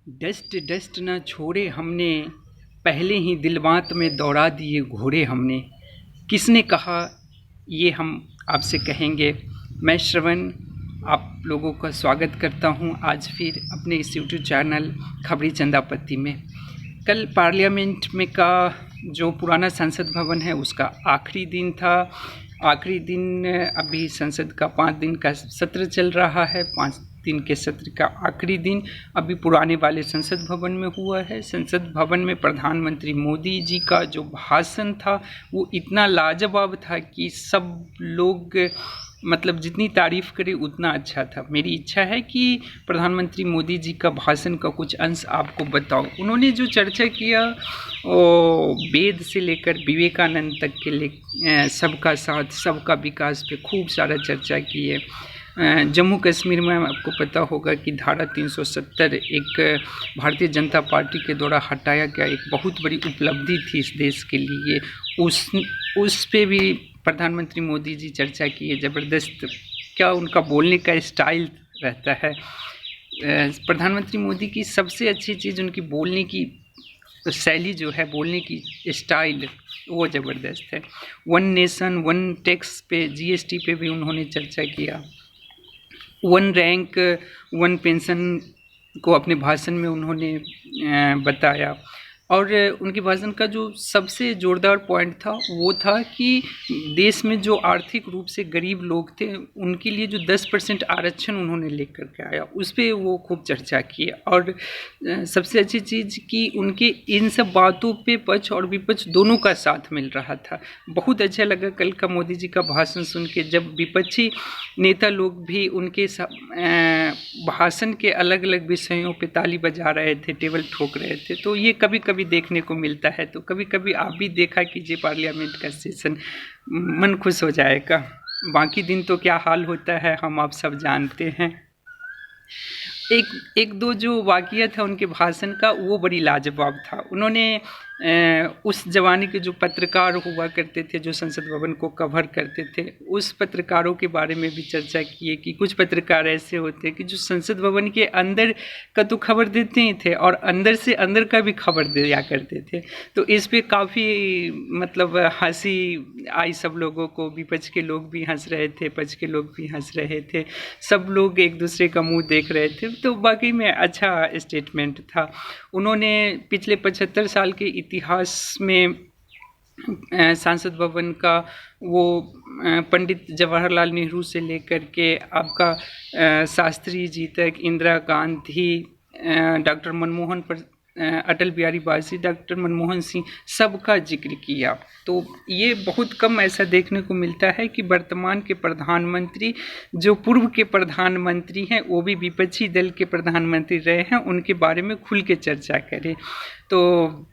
Dust dust न छोड़े हमने, पहले ही दिलवात में दौड़ा दिए घोड़े हमने। किसने कहा ये हम आपसे कहेंगे। मैं श्रवण आप लोगों का स्वागत करता हूं आज फिर अपने इस यूट्यूब चैनल खबरी चंदापत्ती में। कल पार्लियामेंट में का जो पुराना संसद भवन है उसका आखिरी दिन था। आखिरी दिन अभी संसद का 5 दिन का सत्र चल रहा है। 5 दिन के सत्र का आखिरी दिन अभी पुराने वाले संसद भवन में हुआ है। संसद भवन में प्रधानमंत्री मोदी जी का जो भाषण था वो इतना लाजवाब था कि सब लोग मतलब जितनी तारीफ़ करें उतना अच्छा था। मेरी इच्छा है कि प्रधानमंत्री मोदी जी का भाषण का कुछ अंश आपको बताऊं। उन्होंने जो चर्चा किया वेद से लेकर विवेकानंद तक के लिए सबका साथ सबका विकास पे खूब सारा चर्चा की है। जम्मू कश्मीर में आपको पता होगा कि धारा 370 एक भारतीय जनता पार्टी के द्वारा हटाया गया एक बहुत बड़ी उपलब्धि थी इस देश के लिए। उस पे भी प्रधानमंत्री मोदी जी चर्चा किए। ज़बरदस्त क्या उनका बोलने का स्टाइल रहता है। प्रधानमंत्री मोदी की सबसे अच्छी चीज़ उनकी बोलने की शैली जो है, बोलने की स्टाइल वो ज़बरदस्त है। वन नेशन वन टैक्स पे जीएसटी पे भी उन्होंने चर्चा किया। वन रैंक वन पेंशन को अपने भाषण में उन्होंने बताया। और उनके भाषण का जो सबसे ज़ोरदार पॉइंट था वो था कि देश में जो आर्थिक रूप से गरीब लोग थे उनके लिए जो 10% आरक्षण उन्होंने लेकर के आया उस पर वो खूब चर्चा की। और सबसे अच्छी चीज़ कि उनके इन सब बातों पे पक्ष और विपक्ष दोनों का साथ मिल रहा था। बहुत अच्छा लगा कल का मोदी जी का भाषण सुन के, जब विपक्षी नेता लोग भी उनके भाषण के अलग अलग विषयों पे ताली बजा रहे थे, टेबल ठोक रहे थे। तो ये कभी कभी देखने को मिलता है। तो कभी कभी आप भी देखा कीजिए पार्लियामेंट का सेशन, मन खुश हो जाएगा। बाकी दिन तो क्या हाल होता है हम आप सब जानते हैं। एक दो जो वाक़या था उनके भाषण का वो बड़ी लाजवाब था। उन्होंने उस ज़माने के जो पत्रकार हुआ करते थे जो संसद भवन को कवर करते थे उस पत्रकारों के बारे में भी चर्चा की है कि कुछ पत्रकार ऐसे होते हैं कि जो संसद भवन के अंदर का तो खबर देते ही थे और अंदर से अंदर का भी खबर दिया करते थे। तो इस पे काफ़ी मतलब हंसी आई सब लोगों को। विपक्ष के लोग भी हंस रहे थे, पक्ष के लोग भी हंस रहे थे, सब लोग एक दूसरे का मुंह देख रहे थे। तो वाकई में अच्छा स्टेटमेंट था। उन्होंने पिछले 75 साल के इतिहास में संसद भवन का वो पंडित जवाहरलाल नेहरू से लेकर के आपका शास्त्री जी तक, इंदिरा गांधी, डॉक्टर मनमोहन अटल बिहारी वाजपेयी, डॉक्टर मनमोहन सिंह, सबका जिक्र किया। तो ये बहुत कम ऐसा देखने को मिलता है कि वर्तमान के प्रधानमंत्री जो पूर्व के प्रधानमंत्री हैं वो भी विपक्षी दल के प्रधानमंत्री रहे हैं, उनके बारे में खुल के चर्चा करें। तो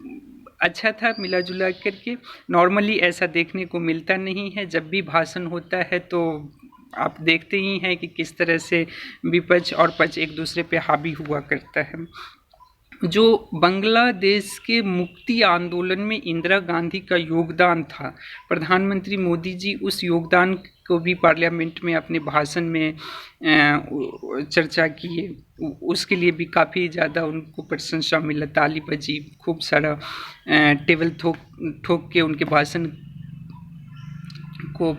अच्छा था मिला जुला करके। नॉर्मली ऐसा देखने को मिलता नहीं है। जब भी भाषण होता है तो आप देखते ही हैं कि किस तरह से विपक्ष और पक्ष एक दूसरे पे हावी हुआ करता है। जो बांग्लादेश के मुक्ति आंदोलन में इंदिरा गांधी का योगदान था, प्रधानमंत्री मोदी जी उस योगदान को भी पार्लियामेंट में अपने भाषण में चर्चा किए। उसके लिए भी काफ़ी ज़्यादा उनको प्रशंसा मिला, ताली बजी, खूब सारा टेबल ठोक के उनके भाषण को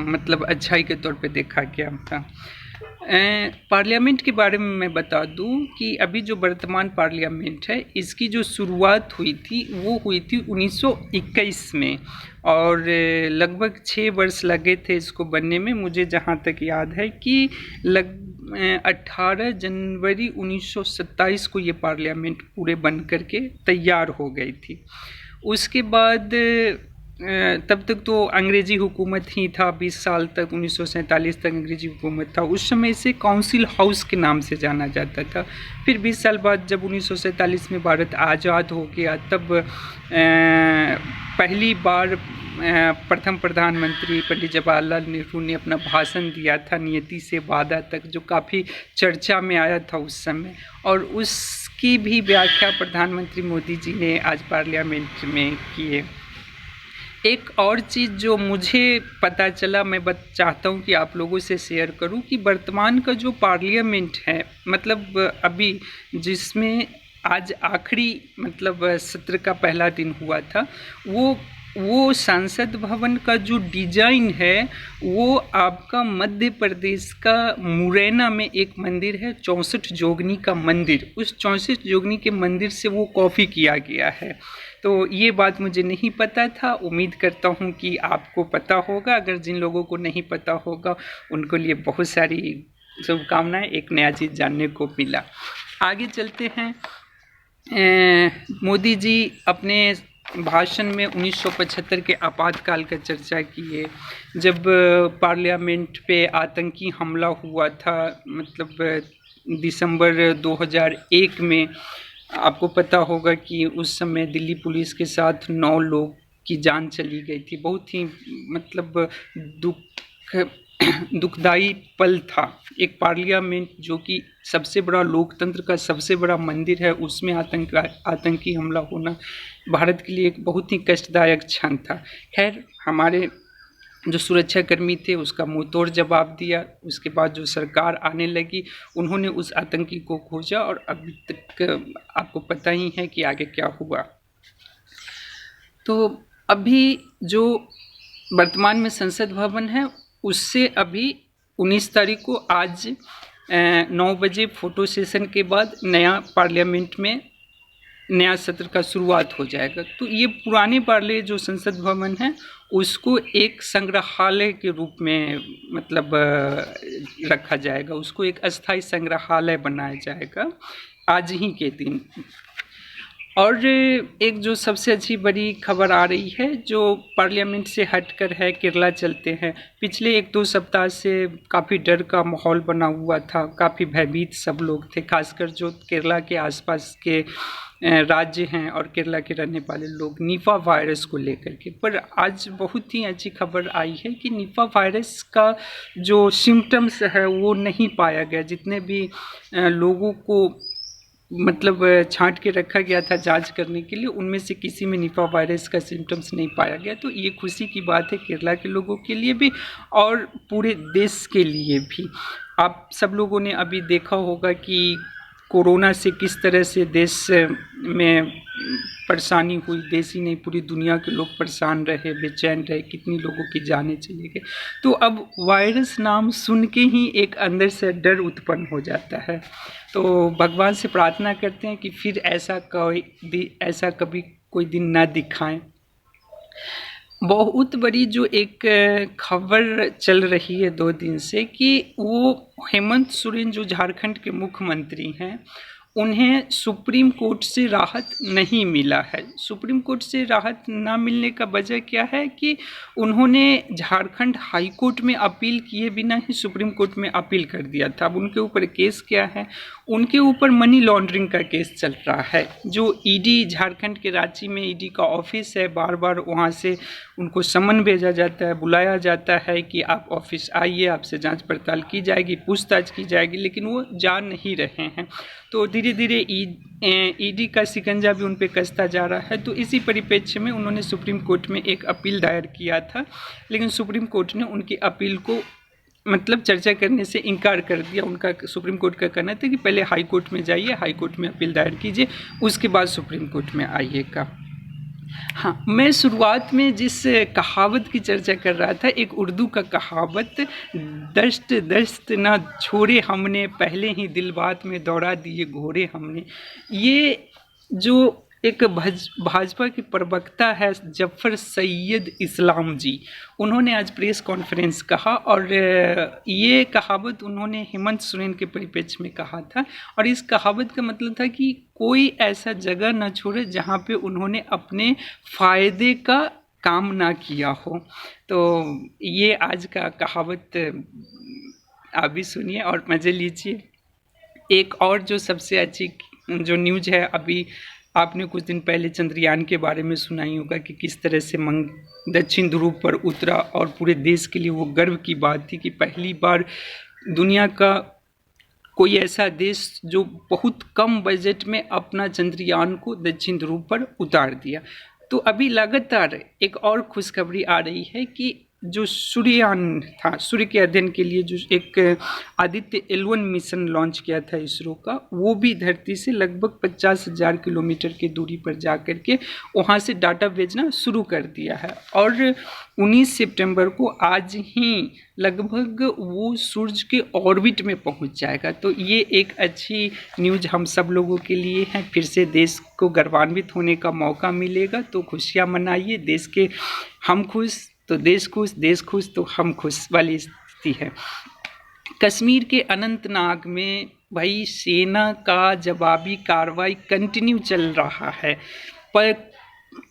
मतलब अच्छाई के तौर पे देखा गया था। पार्लियामेंट के बारे में मैं बता दूं कि अभी जो वर्तमान पार्लियामेंट है इसकी जो शुरुआत हुई थी वो हुई थी 1921 में और लगभग 6 वर्ष लगे थे इसको बनने में। मुझे जहां तक याद है कि 18 जनवरी 1927 को ये पार्लियामेंट पूरे बन करके तैयार हो गई थी। उसके बाद तब तक तो अंग्रेज़ी हुकूमत ही था। 20 साल तक 1947 तक अंग्रेज़ी हुकूमत था। उस समय इसे काउंसिल हाउस के नाम से जाना जाता था। फिर 20 साल बाद जब 1947 में भारत आज़ाद हो गया तब पहली बार प्रथम प्रधानमंत्री पंडित जवाहरलाल नेहरू ने अपना भाषण दिया था नियति से वादा तक, जो काफ़ी चर्चा में आया था उस समय। और उसकी भी व्याख्या प्रधानमंत्री मोदी जी ने आज पार्लियामेंट में की है। एक और चीज़ जो मुझे पता चला, मैं चाहता हूँ कि आप लोगों से शेयर करूँ कि वर्तमान का जो पार्लियामेंट है, मतलब अभी जिसमें आज आखिरी मतलब सत्र का पहला दिन हुआ था, वो संसद भवन का जो डिजाइन है वो आपका मध्य प्रदेश का मुरैना में एक मंदिर है 64 जोगनी का मंदिर, उस 64 जोगनी के मंदिर से वो कॉपी किया गया है। तो ये बात मुझे नहीं पता था, उम्मीद करता हूँ कि आपको पता होगा। अगर जिन लोगों को नहीं पता होगा उनको लिए बहुत सारी शुभकामनाएं, एक नया चीज़ जानने को मिला। आगे चलते हैं। मोदी जी अपने भाषण में 1975 के आपातकाल का चर्चा किए, जब पार्लियामेंट पे आतंकी हमला हुआ था, मतलब दिसंबर 2001 में। आपको पता होगा कि उस समय दिल्ली पुलिस के साथ 9 लोग की जान चली गई थी। बहुत ही मतलब दुखदाई पल था। एक पार्लियामेंट जो कि सबसे बड़ा लोकतंत्र का सबसे बड़ा मंदिर है, उसमें आतंकी हमला होना भारत के लिए एक बहुत ही कष्टदायक क्षण था। खैर, हमारे जो सुरक्षाकर्मी थे उसका मुंहतोड़ जवाब दिया। उसके बाद जो सरकार आने लगी उन्होंने उस आतंकी को खोजा और अभी तक आपको पता ही है कि आगे क्या हुआ। तो अभी जो वर्तमान में संसद भवन है उससे अभी 19 तारीख को आज 9 बजे फोटो सेशन के बाद नया पार्लियामेंट में नया सत्र का शुरुआत हो जाएगा। तो ये पुराने वाले जो संसद भवन है उसको एक संग्रहालय के रूप में मतलब रखा जाएगा, उसको एक अस्थायी संग्रहालय बनाया जाएगा आज ही के दिन। और एक जो सबसे अच्छी बड़ी खबर आ रही है जो पार्लियामेंट से हटकर है, केरला चलते हैं। पिछले 1-2 सप्ताह से काफ़ी डर का माहौल बना हुआ था, काफ़ी भयभीत सब लोग थे, खासकर जो केरला के आसपास के राज्य हैं और केरला के रहने वाले लोग निपा वायरस को लेकर के। पर आज बहुत ही अच्छी खबर आई है कि निपा वायरस का जो सिम्टम्स है वो नहीं पाया गया। जितने भी लोगों को मतलब छांट के रखा गया था जांच करने के लिए, उनमें से किसी में निपा वायरस का सिम्टम्स नहीं पाया गया। तो ये खुशी की बात है केरला के लोगों के लिए भी और पूरे देश के लिए भी। आप सब लोगों ने अभी देखा होगा कि कोरोना से किस तरह से देश में परेशानी हुई, देश ही नहीं पूरी दुनिया के लोग परेशान रहे, बेचैन रहे, कितनी लोगों की जानें चली गई। तो अब वायरस नाम सुन के ही एक अंदर से डर उत्पन्न हो जाता है। तो भगवान से प्रार्थना करते हैं कि फिर ऐसा कभी कोई दिन ना दिखाएं। बहुत बड़ी जो एक खबर चल रही है 2 दिन से कि वो हेमंत सोरेन जो झारखंड के मुख्यमंत्री हैं उन्हें सुप्रीम कोर्ट से राहत नहीं मिला है। सुप्रीम कोर्ट से राहत ना मिलने का वजह क्या है कि उन्होंने झारखंड हाई कोर्ट में अपील किए बिना ही सुप्रीम कोर्ट में अपील कर दिया था। अब उनके ऊपर केस क्या है? उनके ऊपर मनी लॉन्ड्रिंग का केस चल रहा है। जो ईडी झारखंड के रांची में ईडी का ऑफिस है, बार बार वहाँ से उनको समन भेजा जाता है, बुलाया जाता है कि आप ऑफिस आइए, आपसे जांच पड़ताल की जाएगी, पूछताछ की जाएगी, लेकिन वो जा नहीं रहे हैं। तो धीरे धीरे ईडी का शिकंजा भी उन पे कसता जा रहा है। तो इसी परिप्रेक्ष्य में उन्होंने सुप्रीम कोर्ट में एक अपील दायर किया था, लेकिन सुप्रीम कोर्ट ने उनकी अपील को मतलब चर्चा करने से इनकार कर दिया। उनका सुप्रीम कोर्ट का कहना था कि पहले हाई कोर्ट में जाइए, हाई कोर्ट में अपील दायर कीजिए, उसके बाद सुप्रीम कोर्ट में आइएगा। हाँ, मैं शुरुआत में जिस कहावत की चर्चा कर रहा था, एक उर्दू का कहावत, दस्त दस्त ना छोड़े हमने, पहले ही दिल बात में दौड़ा दिए घोड़े हमने। ये जो एक भाजपा के प्रवक्ता है जफर सैयद इस्लाम जी, उन्होंने आज प्रेस कॉन्फ्रेंस कहा और ये कहावत उन्होंने हेमंत सोरेन के परिप्रेक्ष्य में कहा था। और इस कहावत का मतलब था कि कोई ऐसा जगह न छोड़े जहाँ पे उन्होंने अपने फ़ायदे का काम ना किया हो। तो ये आज का कहावत आप भी सुनिए और मज़े लीजिए। एक और जो सबसे अच्छी जो न्यूज़ है, अभी आपने कुछ दिन पहले चंद्रयान के बारे में सुना ही होगा कि किस तरह से दक्षिण ध्रुव पर उतरा और पूरे देश के लिए वो गर्व की बात थी कि पहली बार दुनिया का कोई ऐसा देश जो बहुत कम बजट में अपना चंद्रयान को दक्षिण ध्रुव पर उतार दिया। तो अभी लगातार एक और खुशखबरी आ रही है कि जो सूर्ययान था, सूर्य के अध्ययन के लिए जो एक आदित्य L1 मिशन लॉन्च किया था इसरो का, वो भी धरती से लगभग 50,000 किलोमीटर की दूरी पर जा कर के वहाँ से डाटा भेजना शुरू कर दिया है। और 19 सितंबर को आज ही लगभग वो सूर्य के ऑर्बिट में पहुंच जाएगा। तो ये एक अच्छी न्यूज़ हम सब लोगों के लिए है। फिर से देश को गौरवान्वित होने का मौका मिलेगा, तो खुशियाँ मनाइए। देश के हम खुश तो देश खुश, देश खुश तो हम खुश वाली स्थिति है। कश्मीर के अनंतनाग में भाई सेना का जवाबी कार्रवाई कंटिन्यू चल रहा है, पर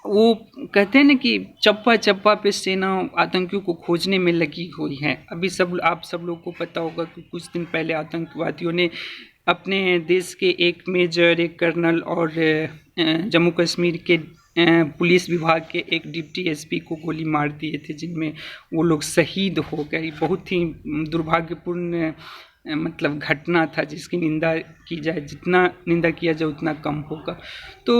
वो कहते हैं ना कि चप्पा चप्पा पे सेना आतंकियों को खोजने में लगी हुई है। अभी आप सब लोग को पता होगा कि कुछ दिन पहले आतंकवादियों ने अपने देश के एक मेजर, एक कर्नल और जम्मू कश्मीर के पुलिस विभाग के एक डिप्टी एसपी को गोली मार दिए थे, जिनमें वो लोग शहीद हो गए। बहुत ही दुर्भाग्यपूर्ण मतलब घटना था, जिसकी निंदा की जाए, जितना निंदा किया जाए उतना कम होगा। तो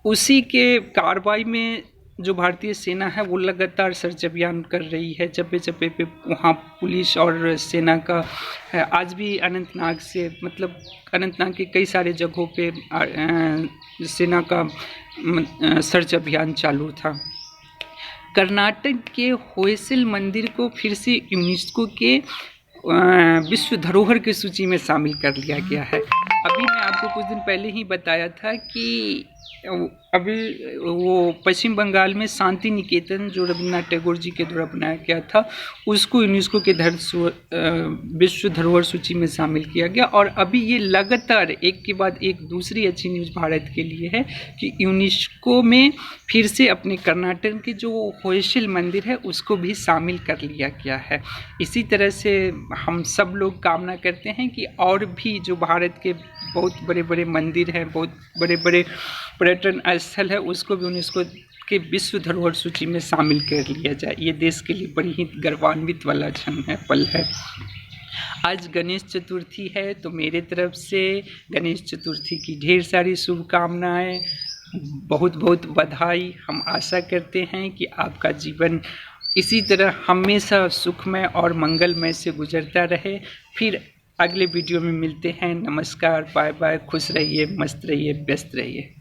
उसी के कार्रवाई में जो भारतीय सेना है वो लगातार सर्च अभियान कर रही है। चप्पे चप्पे पे वहाँ पुलिस और सेना का है। आज भी अनंतनाग से मतलब अनंतनाग के कई सारे जगहों पे सेना का सर्च अभियान चालू था। कर्नाटक के होयसल मंदिर को फिर से यूनेस्को के विश्व धरोहर की सूची में शामिल कर लिया गया है। अभी मैं आपको कुछ दिन पहले ही बताया था कि अभी वो पश्चिम बंगाल में शांति निकेतन जो रविन्द्रनाथ टैगोर जी के द्वारा बनाया गया था, उसको यूनेस्को के विश्व धरोहर सूची में शामिल किया गया। और अभी ये लगातार एक के बाद एक दूसरी अच्छी न्यूज़ भारत के लिए है कि यूनेस्को में फिर से अपने कर्नाटक के जो होयसल मंदिर है उसको भी शामिल कर लिया गया है। इसी तरह से हम सब लोग कामना करते हैं कि और भी जो भारत के बहुत बड़े बड़े मंदिर हैं, बहुत बड़े बड़े पर्यटन स्थल है, उसको भी यूनेस्को के विश्व धरोहर सूची में शामिल कर लिया जाए। ये देश के लिए बड़ी ही गर्वान्वित वाला क्षण है, पल है। आज गणेश चतुर्थी है, तो मेरे तरफ से गणेश चतुर्थी की ढेर सारी शुभकामनाएं, बहुत बहुत बधाई। हम आशा करते हैं कि आपका जीवन इसी तरह हमेशा सुखमय और मंगलमय से गुजरता रहे। फिर अगले वीडियो में मिलते हैं। नमस्कार, बाय बाय, खुश रहिए, मस्त रहिए, व्यस्त रहिए।